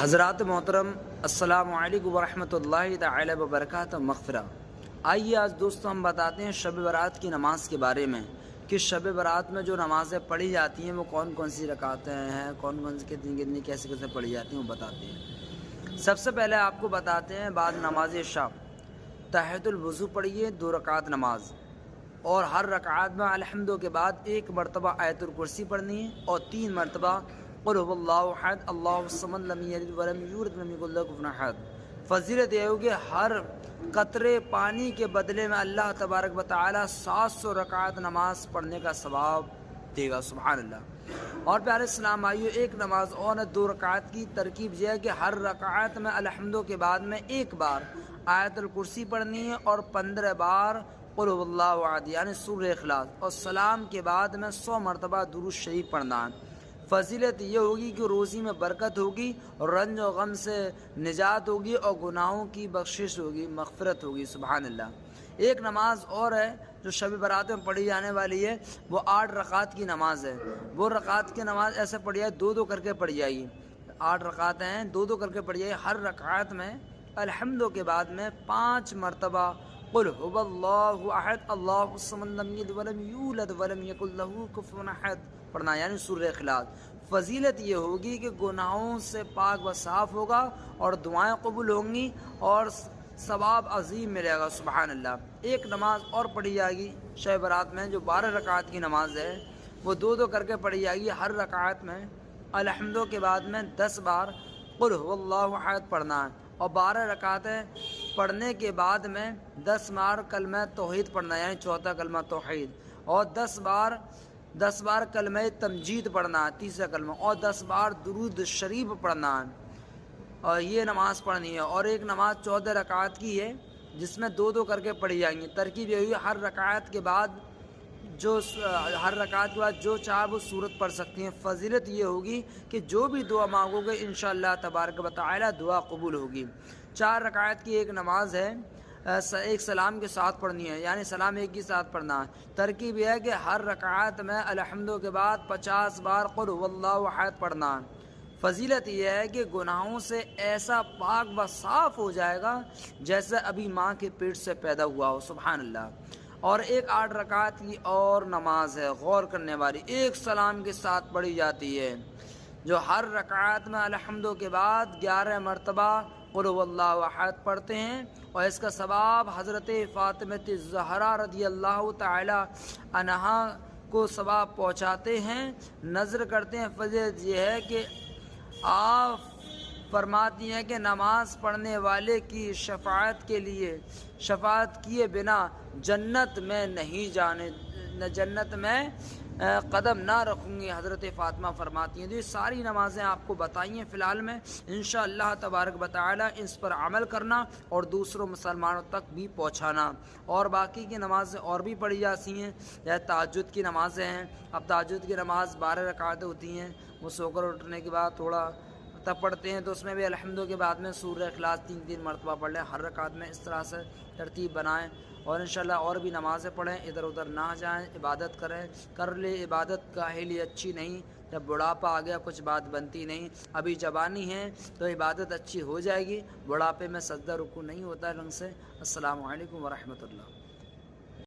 حضرات محترم، السلام علیکم ورحمۃ اللہ تعالی وبرکاتہ مغفرہ۔ آئیے آج دوستوں ہم بتاتے ہیں شب برات کی نماز کے بارے میں کہ شب برات میں جو نمازیں پڑھی جاتی ہیں وہ کون کون سی رکعتیں ہیں، کون کون سی کتنی کیسے کیسے پڑھی جاتی ہیں وہ بتاتے ہیں۔ سب سے پہلے آپ کو بتاتے ہیں بعد نماز شام تحیۃ الوضو پڑھیے 2 رکعت نماز، اور ہر رکعت میں الحمد کے بعد 1 مرتبہ آیت الکرسی پڑھنی ہے اور 3 مرتبہ قل هو اللہ احد اللہ الصمد لم یلد ولم یولد ولم یکن لہ کفوا احد۔ فضیلت یہ ہوگی ہر قطرے پانی کے بدلے میں اللہ تبارک و تعالی 700 رکعت نماز پڑھنے کا ثواب دے گا، سبحان اللہ۔ اور پیارے اسلام آئیو، ایک نماز اور 2 رکعت کی ترکیب یہ ہے کہ ہر رکعت میں الحمد کے بعد میں 1 بار آیت الکرسی پڑھنی ہے اور 15 بار قل هو اللہ احد یعنی سورہ اخلاص، اور سلام کے بعد میں 100 مرتبہ درود شریف پڑھنا ہے۔ فضیلت یہ ہوگی کہ روزی میں برکت ہوگی، رنج و غم سے نجات ہوگی اور گناہوں کی بخشش ہوگی، مغفرت ہوگی، سبحان اللہ۔ ایک نماز اور ہے جو شب برات میں پڑھی جانے والی ہے، وہ 8 رکعت کی نماز ہے۔ وہ رکعت کی نماز ایسے پڑھی جائے، 2 کر کے پڑھی جائے گی۔ 8 رکعت ہیں، 2 کر کے پڑھی جائے۔ ہر رکعت میں الحمد کے بعد میں 5 مرتبہ قل هو اللہ احد اللہ الصمد لم یلد ولم یولد ولم یکن لہ کفوا احد پڑھنا یعنی سورہ اخلاص۔ فضیلت یہ ہوگی کہ گناہوں سے پاک و صاف ہوگا اور دعائیں قبول ہوں گی اور ثواب عظیم ملے گا، سبحان اللہ۔ ایک نماز اور پڑھی جائے گی شب برات میں جو 12 رکعت کی نماز ہے، وہ 2 کر کے پڑھی جائے گی۔ ہر رکعت میں الحمد کے بعد میں 10 بار قل هو اللہ احد پڑھنا ہے، اور 12 رکعتیں پڑھنے کے بعد میں 10 بار کلمہ توحید پڑھنا یعنی چوتھا کلمہ توحید، اور 10 بار کلمہ تمجید پڑھنا ہے، تیسرا کلمہ، اور 10 بار درود شریف پڑھنا ہے، اور یہ نماز پڑھنی ہے۔ اور ایک نماز 14 رکعت کی ہے جس میں 2 کر کے پڑھی جائیں گی۔ ترکیب یہ ہوئی ہر رکعت کے بعد جو چاہے وہ سورت پڑھ سکتی ہیں۔ فضیلت یہ ہوگی کہ جو بھی دعا مانگو گے انشاءاللہ تبارک و تعالی دعا قبول ہوگی۔ 4 رکعت کی ایک نماز ہے، ایک سلام کے ساتھ پڑھنی ہے یعنی سلام ایک ہی ساتھ پڑھنا ہے۔ ترکیب یہ ہے کہ ہر رکعت میں الحمد کے بعد 50 بار قل هو اللہ احد پڑھنا ہے۔ فضیلت یہ ہے کہ گناہوں سے ایسا پاک و صاف ہو جائے گا جیسے ابھی ماں کے پیٹ سے پیدا ہوا ہو، سبحان اللہ۔ اور ایک 8 رکعت کی اور نماز ہے غور کرنے والی، ایک سلام کے ساتھ پڑھی جاتی ہے، جو ہر رکعت میں الحمد کے بعد 11 مرتبہ قل هو اللہ احد پڑھتے ہیں، اور اس کا ثواب حضرت فاطمہ الزہرا رضی اللہ تعالی عنہا کو ثواب پہنچاتے ہیں، نظر کرتے ہیں۔ فضیلت یہ ہے کہ آپ فرماتی ہیں کہ نماز پڑھنے والے کی شفاعت کے لیے شفاعت کیے بنا جنت میں قدم نہ رکھوں گی، حضرت فاطمہ فرماتی ہیں۔ تو یہ ساری نمازیں آپ کو بتائی ہیں فی الحال میں، انشاءاللہ تبارک و تعالی اس پر عمل کرنا اور دوسروں مسلمانوں تک بھی پہنچانا۔ اور باقی کی نمازیں اور بھی پڑھی جاتی ہیں، جیسے تہجد کی نمازیں ہیں۔ اب تہجد کی نماز 12 رکعتیں ہوتی ہیں، وہ سو کر اٹھنے کے بعد تھوڑا تب پڑھتے ہیں، تو اس میں بھی الحمد کے بعد میں سورہ اخلاص 3 مرتبہ پڑھ لیں ہر رکعت میں۔ اس طرح سے ترتیب بنائیں اور انشاءاللہ اور بھی نمازیں پڑھیں، ادھر ادھر نہ جائیں، عبادت کریں۔ کر لے عبادت کاہے لیے اچھی نہیں، جب بڑھاپا آ گیا کچھ بات بنتی نہیں۔ ابھی جوانی ہے تو عبادت اچھی ہو جائے گی، بڑھاپے میں سجدہ رکوع نہیں ہوتا ہے ڈھنگ سے۔ السلام علیکم ورحمۃ اللہ۔